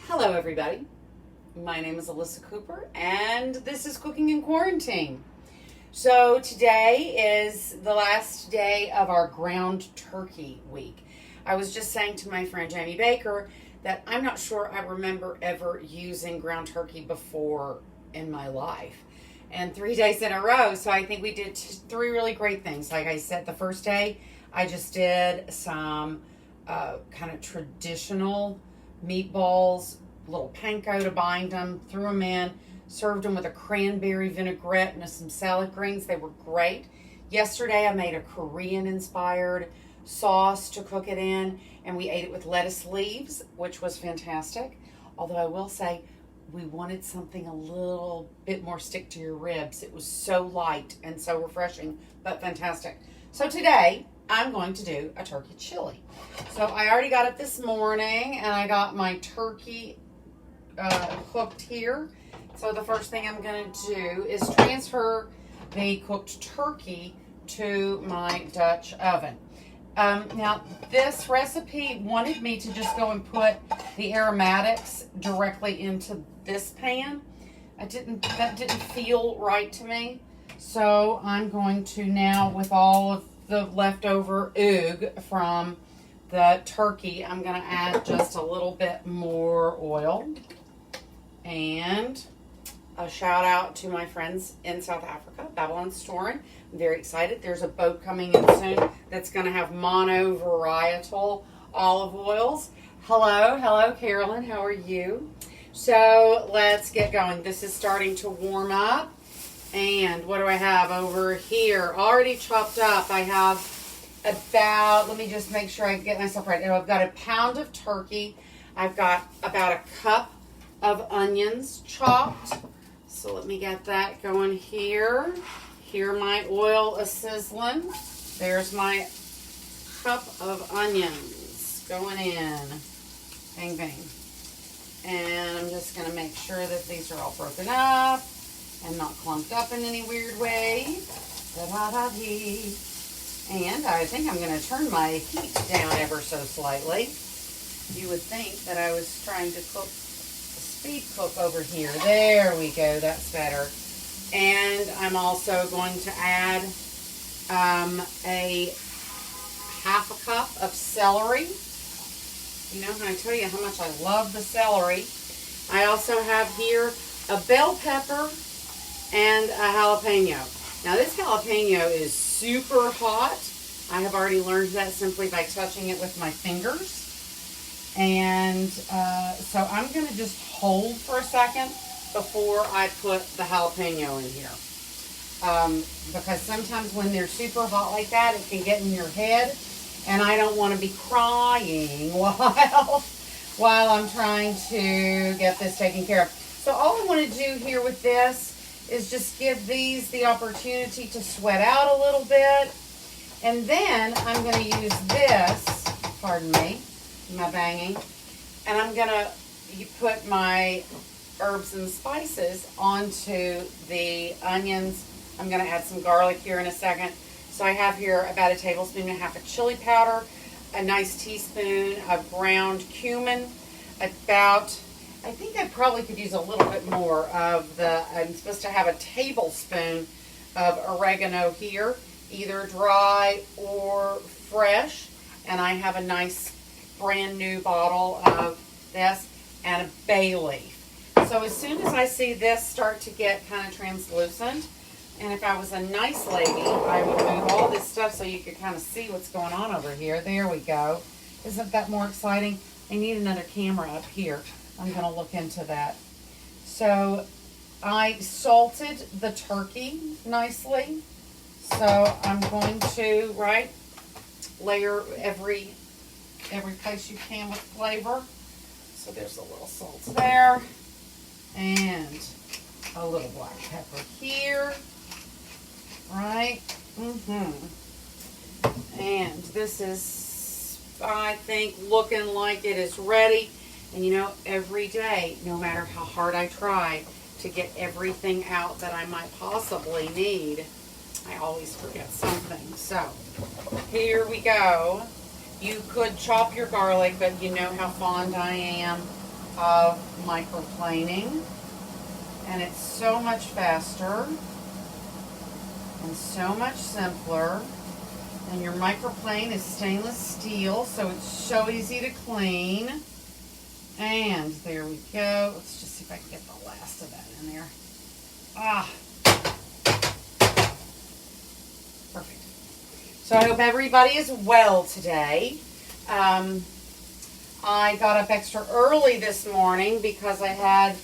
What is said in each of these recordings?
Hello everybody, my name is Alyssa Cooper and this is Cooking in Quarantine. So today is the last day of our ground turkey week. I was just saying to my friend Jamie Baker that I'm not sure I remember ever using ground turkey before in my life. And 3 days in a row, so I think we did three really great things. Like I said, the first day I just did some kind of traditional meatballs, little panko to bind them, threw them in, served them with a cranberry vinaigrette and some salad greens. They were great. Yesterday I made a Korean-inspired sauce to cook it in, and we ate it with lettuce leaves, which was fantastic. Although I will say, we wanted something a little bit more stick to your ribs. It was so light and so refreshing, but fantastic. So today, I'm going to do a turkey chili. So I already got it this morning, and I got my turkey cooked here. So the first thing I'm going to do is transfer the cooked turkey to my Dutch oven. Now, this recipe wanted me to just go and put the aromatics directly into this pan. That didn't feel right to me. So I'm going to now, with all of the leftover oog from the turkey, I'm going to add just a little bit more oil. And a shout out to my friends in South Africa, Babylon Storing. I'm very excited. There's a boat coming in soon that's going to have mono-varietal olive oils. Hello, Carolyn. How are you? So let's get going. This is starting to warm up. And what do I have over here? Already chopped up. I have about, let me just make sure I get myself right. I've got a pound of turkey. I've got about a cup of onions chopped. So let me get that going here. Here my oil is sizzling. There's my cup of onions going in. Bang, bang. And I'm just going to make sure that these are all broken up and not clumped up in any weird way. Da-da-da-dee. And I think I'm going to turn my heat down ever so slightly. You would think that I was trying to cook speed cook over here. There we go. That's better. And I'm also going to add a half a cup of celery. You know, when I tell you how much I love the celery. I also have here a bell pepper and a jalapeno. Now this jalapeno is super hot. I have already learned that simply by touching it with my fingers. And so I'm going to just hold for a second before I put the jalapeno in here. Because sometimes when they're super hot like that, it can get in your head. And I don't want to be crying while I'm trying to get this taken care of. So all I want to do here with this is just give these the opportunity to sweat out a little bit. And then I'm going to use this, pardon me, my banging, and I'm going to put my herbs and spices onto the onions. I'm going to add some garlic here in a second. So I have here about a tablespoon and a half of chili powder, a nice teaspoon of ground cumin, about, I think I probably could use a little bit more of the, I'm supposed to have a tablespoon of oregano here, either dry or fresh. And I have a nice brand new bottle of this and a bay leaf. So as soon as I see this start to get kind of translucent, and if I was a nice lady, I would move all this stuff so you could kind of see what's going on over here. There we go. Isn't that more exciting? I need another camera up here. I'm going to look into that. So I salted the turkey nicely. So I'm going to, layer every place you can with flavor. So there's a little salt there. And a little black pepper here. Right? And this is, I think, looking like it is ready. And you know, every day, no matter how hard I try to get everything out that I might possibly need, I always forget something. So, here we go. You could chop your garlic, but you know how fond I am of microplaning. And it's so much faster and so much simpler. And your microplane is stainless steel, so it's so easy to clean. And there we go. Let's just see if I can get the last of that in there. Ah, perfect. So I hope everybody is well today. I got up extra early this morning because I had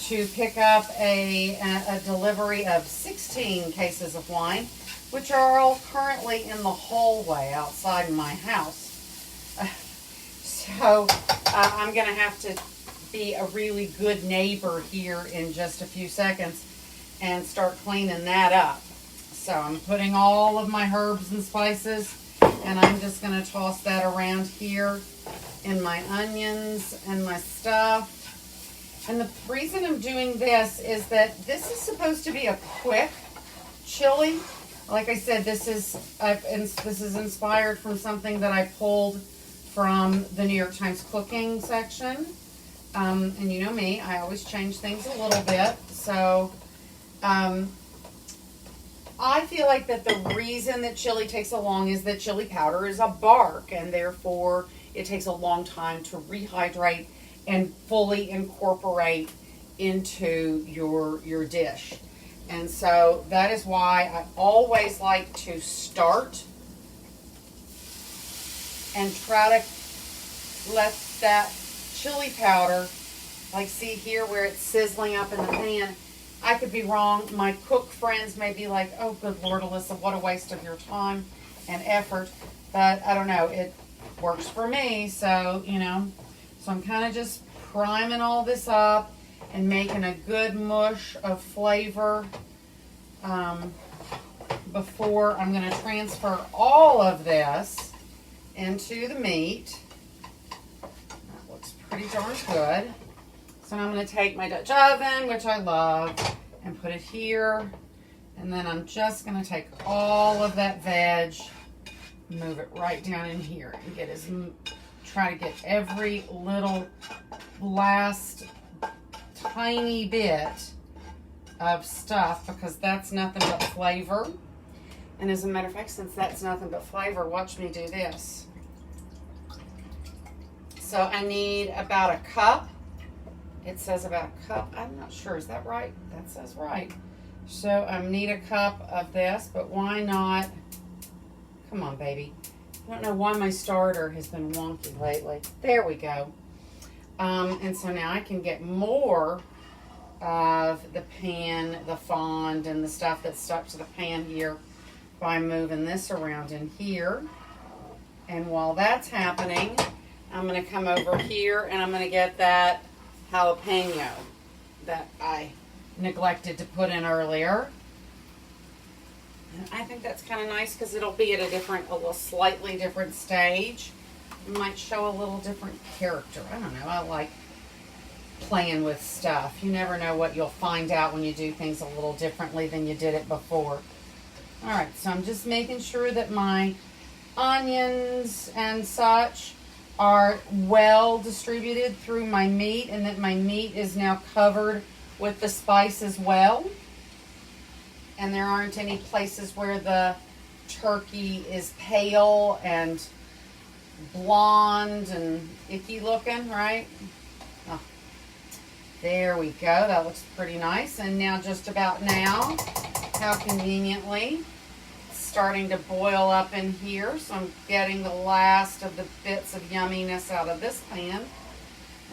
to pick up a delivery of 16 cases of wine, which are all currently in the hallway outside my house. So I'm going to have to be a really good neighbor here in just a few seconds and start cleaning that up. So I'm putting all of my herbs and spices, and I'm just going to toss that around here in my onions and my stuff. And the reason I'm doing this is that this is supposed to be a quick chili. Like I said, this is inspired from something that I pulled from the New York Times cooking section. And you know me, I always change things a little bit. So I feel like that the reason that chili takes so long is that chili powder is a bark, and therefore it takes a long time to rehydrate and fully incorporate into your dish. And so that is why I always like to start and try to let that chili powder, like see here where it's sizzling up in the pan. I could be wrong. My cook friends may be like, oh, good Lord, Alyssa, what a waste of your time and effort. But I don't know. It works for me. So, you know, so I'm kind of just priming all this up and making a good mush of flavor before I'm going to transfer all of this into the meat. That looks pretty darn good. So I'm going to take my Dutch oven, which I love, and put it here. And then I'm just going to take all of that veg, move it right down in here, and try to get every little last tiny bit of stuff, because that's nothing but flavor. And as a matter of fact, since that's nothing but flavor, watch me do this. So I need about a cup. It says about a cup. I'm not sure. Is that right? That says right. So I need a cup of this, but why not? Come on, baby. I don't know why my starter has been wonky lately. There we go. And so now I can get more of the pan, the fond, and the stuff that's stuck to the pan here by moving this around in here. And while that's happening, I'm going to come over here and I'm going to get that jalapeno that I neglected to put in earlier. And I think that's kind of nice because it'll be at a slightly different stage. It might show a little different character. I don't know. I like playing with stuff. You never know what you'll find out when you do things a little differently than you did it before. All right, so I'm just making sure that my onions and such are well distributed through my meat, and that my meat is now covered with the spice as well. And there aren't any places where the turkey is pale and blonde and icky looking, right? Oh, there we go. That looks pretty nice. And now just about now, how conveniently, it's starting to boil up in here. So I'm getting the last of the bits of yumminess out of this pan.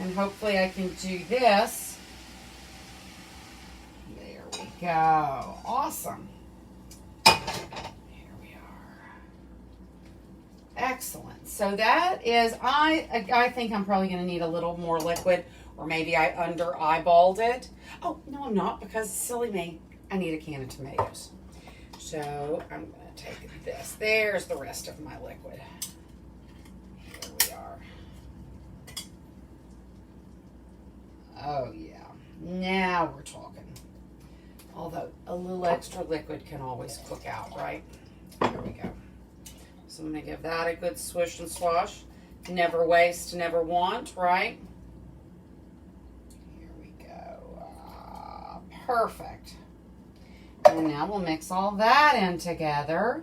And hopefully I can do this. There we go. Awesome. Here we are. Excellent. So that is, I think I'm probably going to need a little more liquid, or maybe I eyeballed it. Oh, no, I'm not, because silly me, I need a can of tomatoes. So I'm going to take this. There's the rest of my liquid. Here we are. Oh, yeah. Now we're talking. Although a little extra liquid can always cook out, right? Here we go. So I'm going to give that a good swish and swash. Never waste, never want, right? Here we go. Perfect. And now we'll mix all that in together.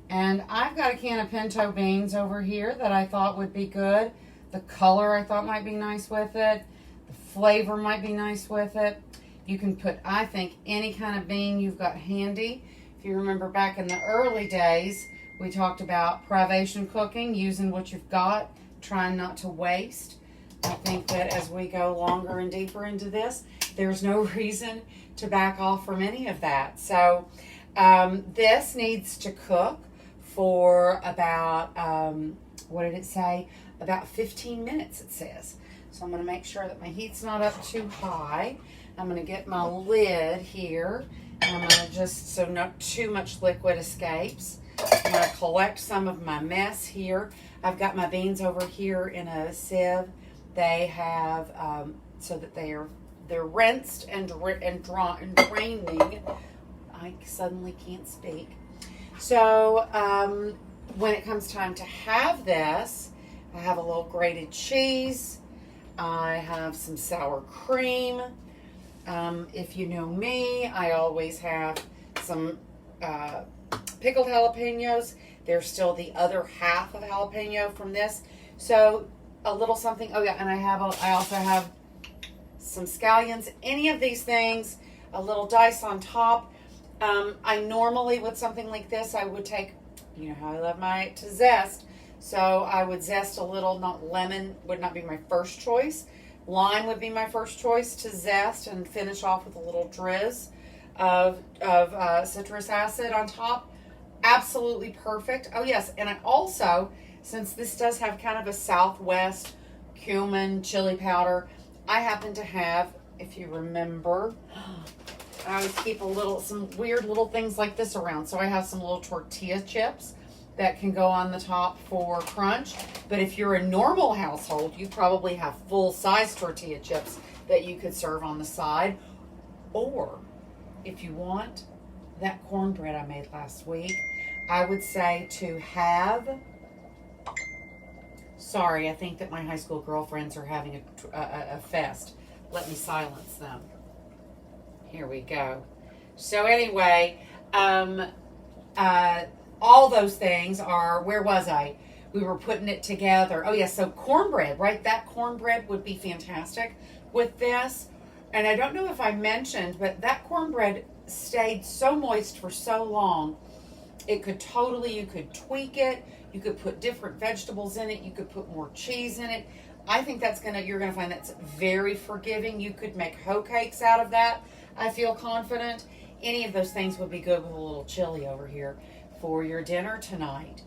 And I've got a can of pinto beans over here that I thought would be good. The color I thought might be nice with it. The flavor might be nice with it. You can put, I think, any kind of bean you've got handy. If you remember back in the early days, we talked about privation cooking, using what you've got, trying not to waste. I think that as we go longer and deeper into this, there's no reason to back off from any of that. So this needs to cook for about, what did it say? About 15 minutes, it says. So I'm going to make sure that my heat's not up too high. I'm going to get my lid here. And I'm going to just, so not too much liquid escapes. I'm going to collect some of my mess here. I've got my beans over here in a sieve. They have, so that they're rinsed and draining. I suddenly can't speak. So when it comes time to have this, I have a little grated cheese. I have some sour cream. If you know me, I always have some pickled jalapeños. There's still the other half of jalapeno from this. So a little something. Oh yeah, and I also have some scallions. Any of these things, a little dice on top. I normally, with something like this, I would take, you know how I love my to zest. So I would zest a little, not lemon would not be my first choice. Lime would be my first choice to zest and finish off with a little drizz of citrus acid on top. Absolutely perfect. Oh yes, and I also, since this does have kind of a Southwest cumin chili powder, I happen to have, if you remember, I always keep some weird little things like this around. So I have some little tortilla chips that can go on the top for crunch. But if you're a normal household, you probably have full-size tortilla chips that you could serve on the side. Or if you want that cornbread I made last week, I would say to have, sorry, I think that my high school girlfriends are having a fest. Let me silence them. Here we go. So anyway, all those things are, where was I? We were putting it together. Oh, yeah, so cornbread, right? That cornbread would be fantastic with this. And I don't know if I mentioned, but that cornbread stayed so moist for so long. It could totally, you could tweak it. You could put different vegetables in it. You could put more cheese in it. I think you're going to find that's very forgiving. You could make hoe cakes out of that. I feel confident. Any of those things would be good with a little chili over here for your dinner tonight.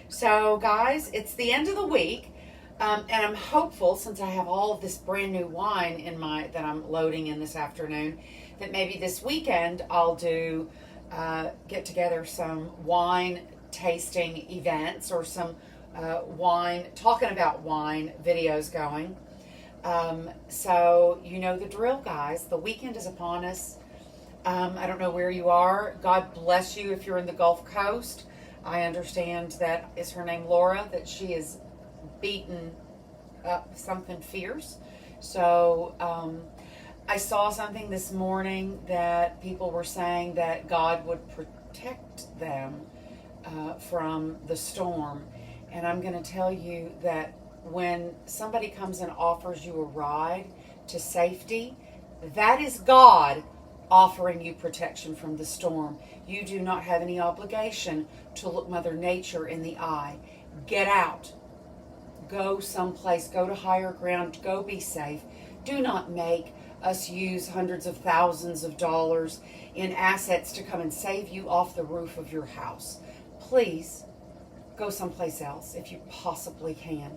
So guys, it's the end of the week, and I'm hopeful, since I have all of this brand new wine that I'm loading in this afternoon, that maybe this weekend I'll do get together some wine tasting events or some talking about wine videos going. So you know the drill, guys. The weekend is upon us. I don't know where you are. God bless you if you're in the Gulf Coast. I understand that, is her name Laura, that she is beaten up something fierce. So I saw something this morning that people were saying that God would protect them from the storm. And I'm going to tell you that when somebody comes and offers you a ride to safety, that is God offering you protection from the storm. You do not have any obligation to look Mother Nature in the eye. Get out. Go someplace. Go to higher ground. Go be safe. Do not make us use hundreds of thousands of dollars in assets to come and save you off the roof of your house. Please go someplace else if you possibly can.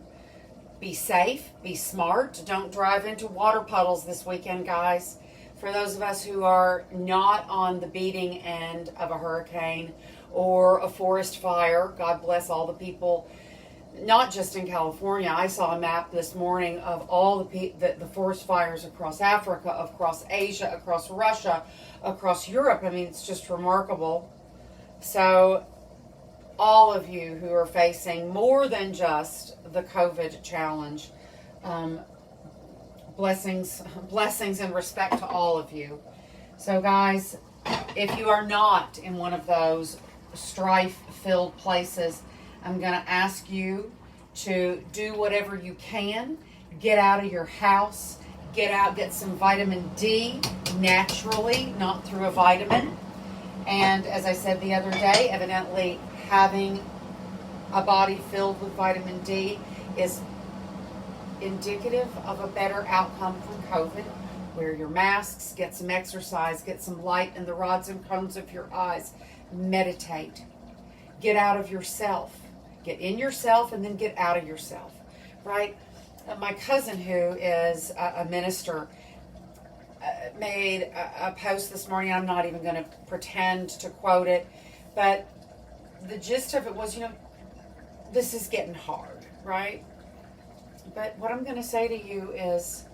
Be safe. Be smart. Don't drive into water puddles this weekend, guys. For those of us who are not on the beating end of a hurricane or a forest fire, God bless all the people, not just in California. I saw a map this morning of all the forest fires across Africa, across Asia, across Russia, across Europe. I mean, it's just remarkable. So all of you who are facing more than just the COVID challenge. Blessings and respect to all of you. So guys, if you are not in one of those strife-filled places, I'm going to ask you to do whatever you can. Get out of your house. Get out, get some vitamin D naturally, not through a vitamin. And as I said the other day, evidently having a body filled with vitamin D is indicative of a better outcome from COVID. Wear your masks, get some exercise, get some light in the rods and cones of your eyes. Meditate. Get out of yourself. Get in yourself and then get out of yourself, right? My cousin, who is a minister, made a post this morning. I'm not even going to pretend to quote it, but the gist of it was, this is getting hard, right? But what I'm going to say to you is,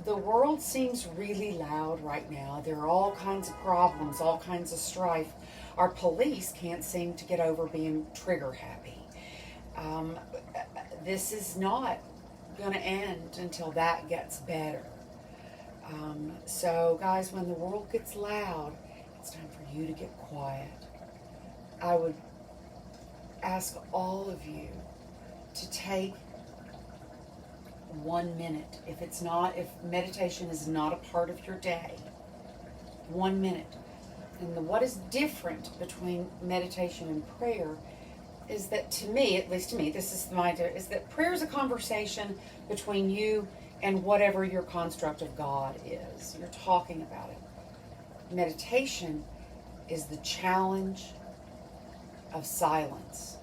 the world seems really loud right now. There are all kinds of problems, all kinds of strife. Our police can't seem to get over being trigger happy. This is not going to end until that gets better. So guys, when the world gets loud, it's time for you to get quiet. I would ask all of you to take 1 minute. If meditation is not a part of your day, 1 minute. And what is different between meditation and prayer is that, to me, at least to me, this is my idea, is that prayer is a conversation between you and whatever your construct of God is. You're talking about it. Meditation is the challenge of silence.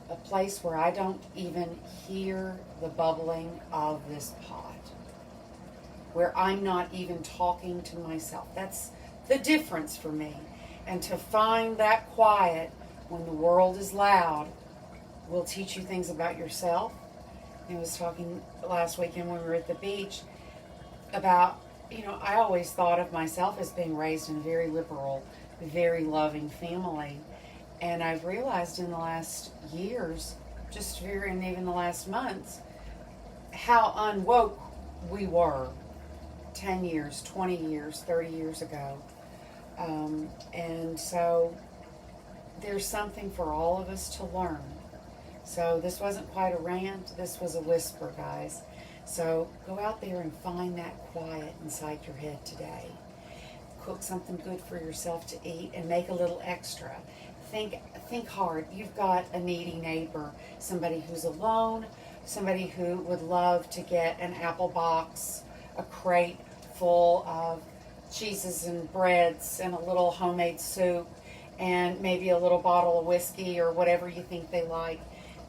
A place where I don't even hear the bubbling of this pot. Where I'm not even talking to myself. That's the difference for me. And to find that quiet when the world is loud will teach you things about yourself. I was talking last weekend when we were at the beach about, I always thought of myself as being raised in a very liberal, very loving family. And I've realized in the last years, and even the last months, how unwoke we were 10 years, 20 years, 30 years ago. And so there's something for all of us to learn. So this wasn't quite a rant, this was a whisper, guys. So go out there and find that quiet inside your head today. Cook something good for yourself to eat and make a little extra. Think hard. You've got a needy neighbor, somebody who's alone, somebody who would love to get an apple box, a crate full of cheeses and breads and a little homemade soup and maybe a little bottle of whiskey or whatever you think they like.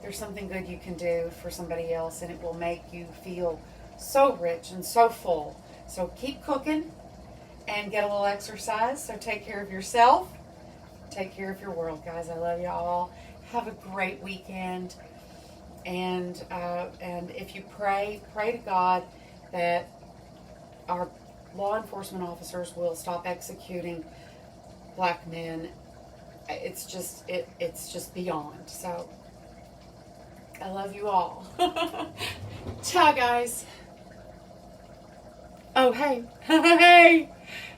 There's something good you can do for somebody else, and it will make you feel so rich and so full. So keep cooking and get a little exercise. So take care of yourself. Take care of your world, guys. I love you all. Have a great weekend. And if you pray to God that our law enforcement officers will stop executing black men. It's just beyond. So I love you all. Ciao, guys. Oh, hey.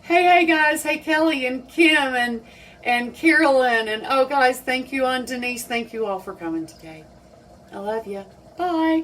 Hey, guys. Hey, Kelly and Kim and Carolyn. And, oh, guys, thank you, Aunt Denise. Thank you all for coming today. I love you. Bye.